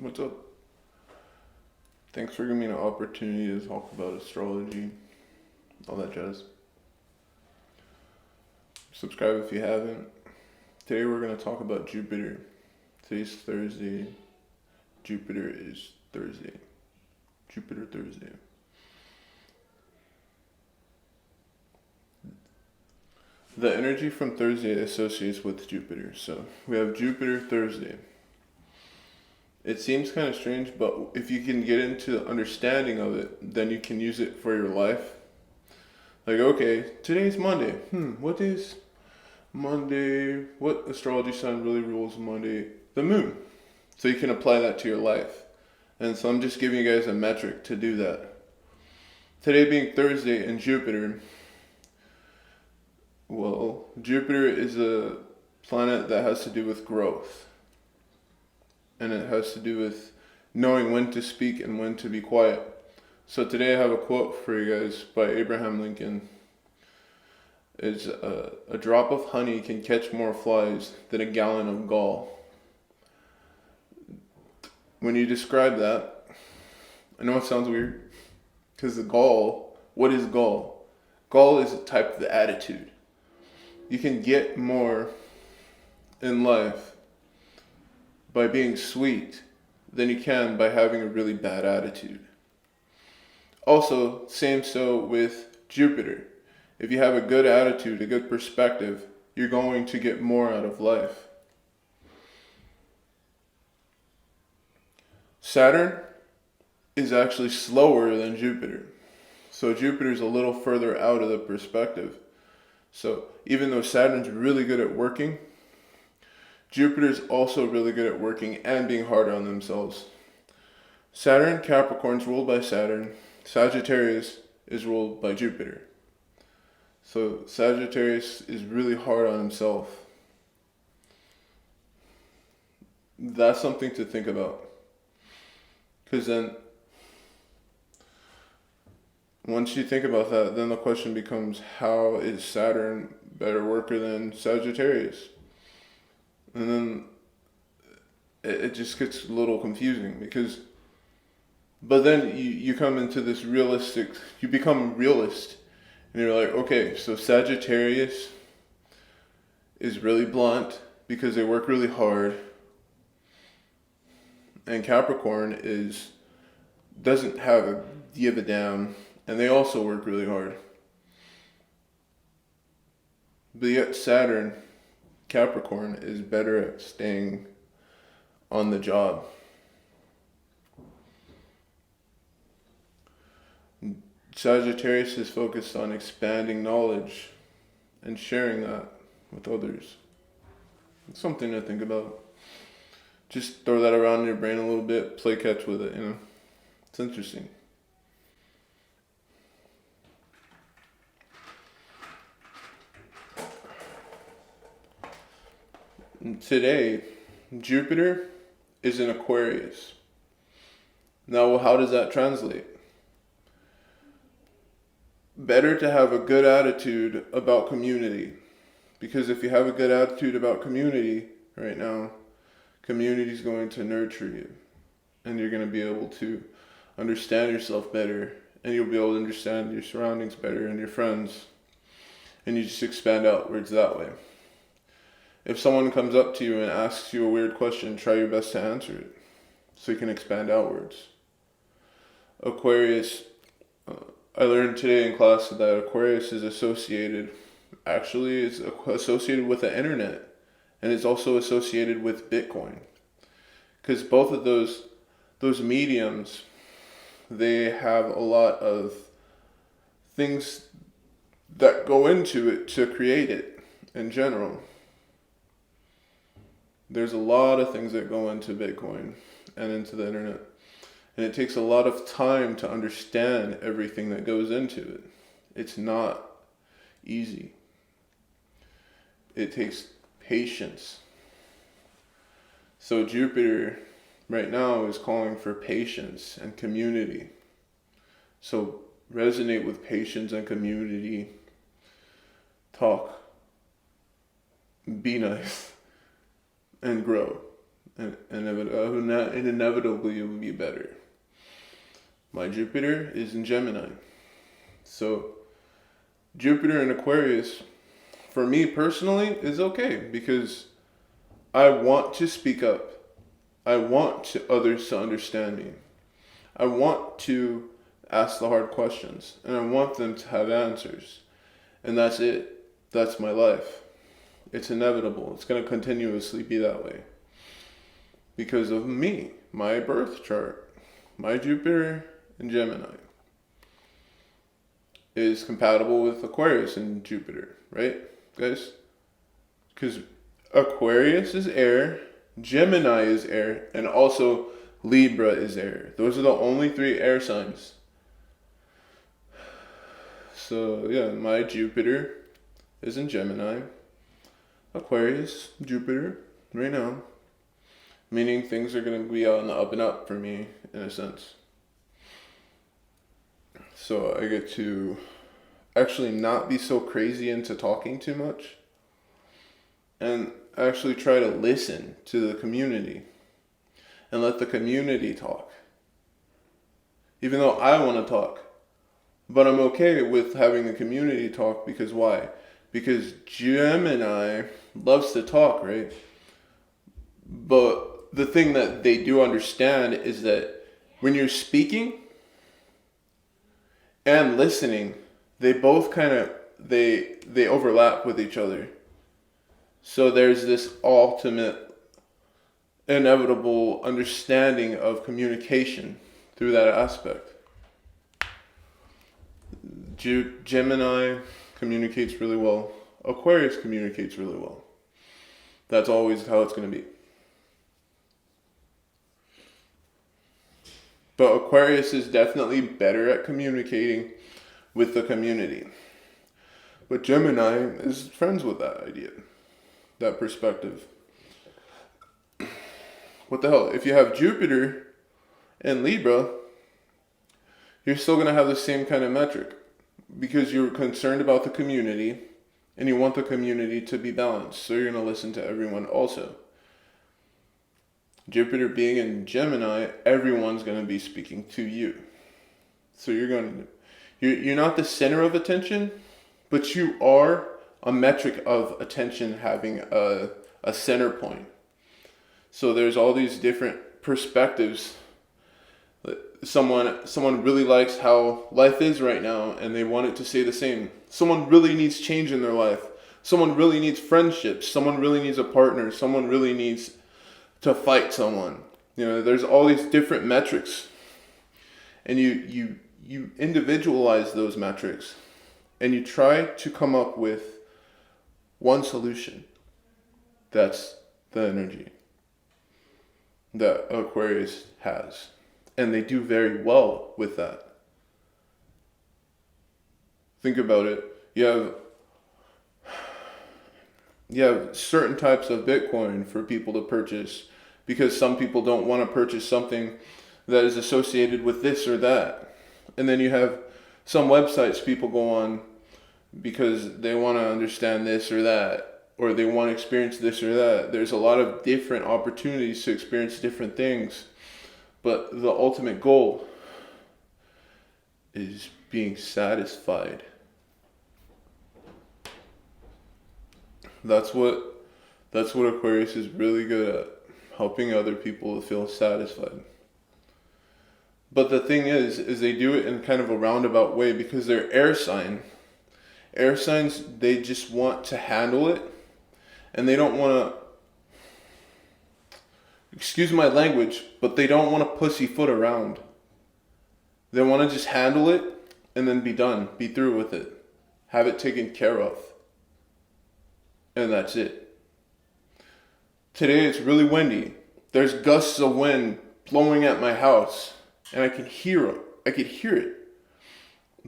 What's up? Thanks for giving me an opportunity to talk about astrology, all that jazz. Subscribe if you haven't. Today we're going to talk about Jupiter. Today's Thursday. Jupiter is Thursday. Jupiter Thursday. The energy from Thursday associates with Jupiter. So we have Jupiter Thursday. It seems kind of strange, but if you can get into the understanding of it, then you can use it for your life. Like, okay, today's Monday. What is Monday? What astrology sign really rules Monday? The moon. So you can apply that to your life. And so I'm just giving you guys a metric to do that. Today being Thursday and Jupiter. Well, Jupiter is a planet that has to do with growth. And it has to do with knowing when to speak and when to be quiet. So today I have a quote for you guys by Abraham Lincoln. It's a drop of honey can catch more flies than a gallon of gall. When you describe that, I know it sounds weird, because the gall, what is gall? Gall is a type of attitude. You can get more in life by being sweet than you can by having a really bad attitude. Also, same so with Jupiter. If you have a good attitude, a good perspective, you're going to get more out of life. Saturn is actually slower than Jupiter. So Jupiter's a little further out of the perspective. So even though Saturn's really good at working, Jupiter's also really good at working and being hard on themselves. Saturn, Capricorn's ruled by Saturn. Sagittarius is ruled by Jupiter. So Sagittarius is really hard on himself. That's something to think about. Because then, once you think about that, then the question becomes, how is Saturn better worker than Sagittarius? And then it just gets a little confusing but then you come into this you become realist. And you're like, okay, so Sagittarius is really blunt because they work really hard. And Capricorn doesn't give a damn, and they also work really hard. But yet Saturn, Capricorn, is better at staying on the job. Sagittarius is focused on expanding knowledge and sharing that with others. It's something to think about. Just throw that around in your brain a little bit, play catch with it, It's interesting. Today, Jupiter is in Aquarius. Now, how does that translate? Better to have a good attitude about community. Because if you have a good attitude about community right now, community is going to nurture you. And you're going to be able to understand yourself better. And you'll be able to understand your surroundings better and your friends. And you just expand outwards that way. If someone comes up to you and asks you a weird question, try your best to answer it so you can expand outwards. Aquarius, I learned today in class that Aquarius is associated with the internet, and it's also associated with Bitcoin. Because both of those mediums, they have a lot of things that go into it to create it in general. There's a lot of things that go into Bitcoin and into the internet. And it takes a lot of time to understand everything that goes into it. It's not easy. It takes patience. So Jupiter right now is calling for patience and community. So resonate with patience and community. Talk. Be nice. And grow. and inevitably it will be better. My Jupiter is in Gemini. So Jupiter in Aquarius, for me personally, is okay because I want to speak up. I want others to understand me. I want to ask the hard questions, and I want them to have answers. And that's it. That's my life. It's inevitable. It's going to continuously be that way. Because of me, my birth chart, my Jupiter in Gemini is compatible with Aquarius and Jupiter, right, guys? Because Aquarius is air, Gemini is air, and also Libra is air. Those are the only 3 air signs. So yeah, my Jupiter is in Gemini, Aquarius, Jupiter, right now. Meaning things are going to be on the up and up for me, in a sense. So I get to actually not be so crazy into talking too much. And actually try to listen to the community. And let the community talk. Even though I want to talk. But I'm okay with having the community talk because why? Because Gemini loves to talk, right? But the thing that they do understand is that when you're speaking and listening, they both kind of, they overlap with each other. So there's this ultimate, inevitable understanding of communication through that aspect. Gemini communicates really well. Aquarius communicates really well. That's always how it's going to be. But Aquarius is definitely better at communicating with the community. But Gemini is friends with that idea, that perspective. What the hell? If you have Jupiter and Libra, you're still going to have the same kind of metric because you're concerned about the community and you want the community to be balanced. So you're going to listen to everyone also. Jupiter being in Gemini, everyone's going to be speaking to you. So you're not the center of attention, but you are a metric of attention having a center point. So there's all these different perspectives. Someone really likes how life is right now and they want it to stay the same. Someone really needs change in their life. Someone really needs friendships. Someone really needs a partner. Someone really needs to fight someone. You know, there's all these different metrics. And you individualize those metrics and you try to come up with one solution. That's the energy that Aquarius has. And they do very well with that. Think about it. You have certain types of Bitcoin for people to purchase because some people don't want to purchase something that is associated with this or that. And then you have some websites people go on because they want to understand this or that, or they want to experience this or that. There's a lot of different opportunities to experience different things. But the ultimate goal is being satisfied. That's what Aquarius is really good at, helping other people to feel satisfied. But the thing is they do it in kind of a roundabout way because they're air sign. Air signs, they just want to handle it, and they don't want to, excuse my language, but they don't want to pussyfoot around. They want to just handle it and then be done, be through with it, have it taken care of. And that's it. Today it's really windy. There's gusts of wind blowing at my house and I can hear it.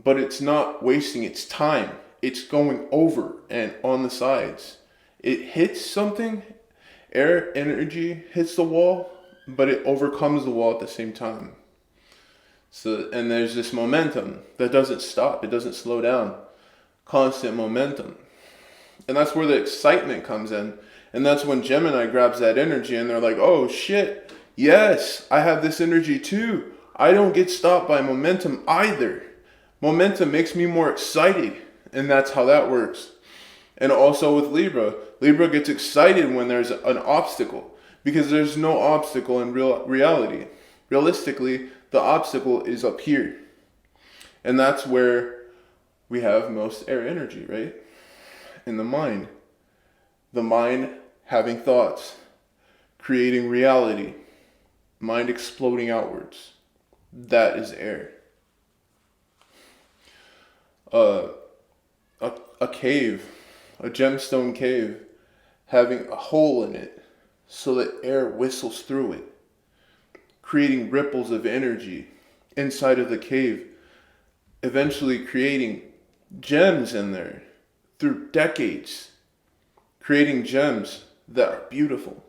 But it's not wasting its time. It's going over and on the sides. It hits something. Air energy hits the wall, but it overcomes the wall at the same time. So, and there's this momentum that doesn't stop. It doesn't slow down. Constant momentum. And that's where the excitement comes in. And that's when Gemini grabs that energy and they're like, oh shit, yes, I have this energy too. I don't get stopped by momentum either. Momentum makes me more excited. And that's how that works. And also with Libra, Libra gets excited when there's an obstacle, because there's no obstacle in reality. Realistically, the obstacle is up here. And that's where we have most air energy, right? In the mind. The mind having thoughts, creating reality, mind exploding outwards. That is air. A cave, a gemstone cave, having a hole in it so that air whistles through it, creating ripples of energy inside of the cave, eventually creating gems in there through decades, creating gems that are beautiful.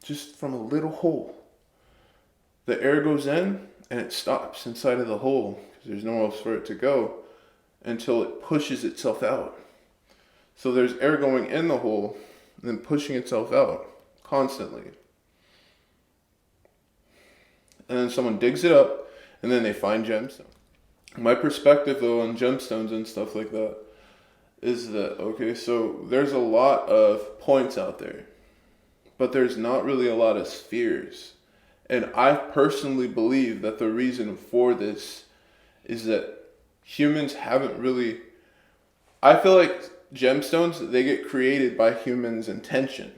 Just from a little hole. The air goes in and it stops inside of the hole because there's nowhere else for it to go until it pushes itself out. So there's air going in the hole and then pushing itself out constantly. And then someone digs it up and then they find gemstones. My perspective though on gemstones and stuff like that is that, okay, so there's a lot of points out there, but there's not really a lot of spheres. And I personally believe that the reason for this is that humans haven't really, I feel like gemstones, they get created by humans' intention.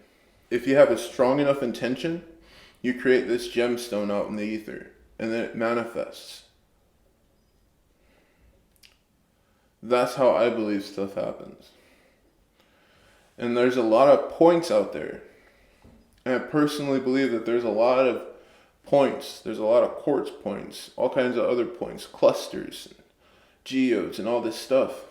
If you have a strong enough intention, you create this gemstone out in the ether, and then it manifests. That's how I believe stuff happens. And there's a lot of points out there. And I personally believe that there's a lot of points. There's a lot of quartz points, all kinds of other points, clusters, geodes, and all this stuff.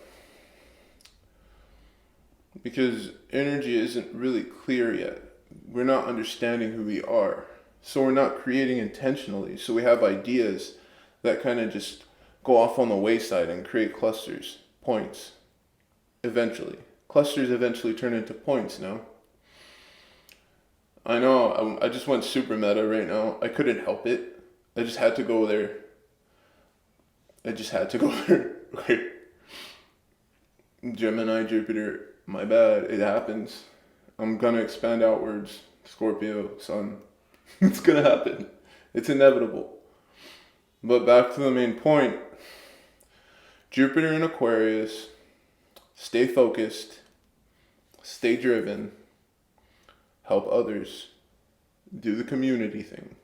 Because energy isn't really clear yet. We're not understanding who we are. So we're not creating intentionally. So we have ideas that kind of just go off on the wayside and create clusters, points, eventually. Clusters eventually turn into points now. I know, I just went super meta right now. I couldn't help it. I just had to go there. Okay. Gemini, Jupiter, my bad, it happens. I'm gonna expand outwards. Scorpio, Sun. It's gonna happen. It's inevitable. But back to the main point. Jupiter in Aquarius. Stay focused. Stay driven. Help others. Do the community thing.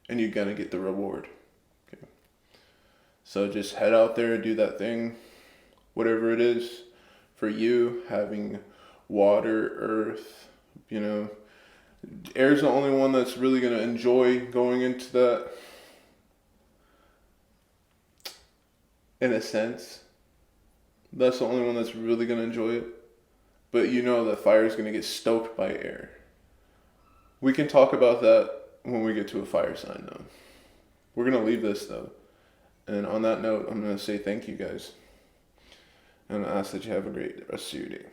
And you're gonna get the reward. Okay. So just head out there and do that thing. Whatever it is for you, having water, earth, air's the only one that's really going to enjoy going into that, in a sense. That's the only one that's really going to enjoy it. But you know that fire is going to get stoked by air. We can talk about that when we get to a fire sign, though. We're going to leave this, though. And on that note, I'm going to say thank you, guys. And I ask that you have a great rest of your day.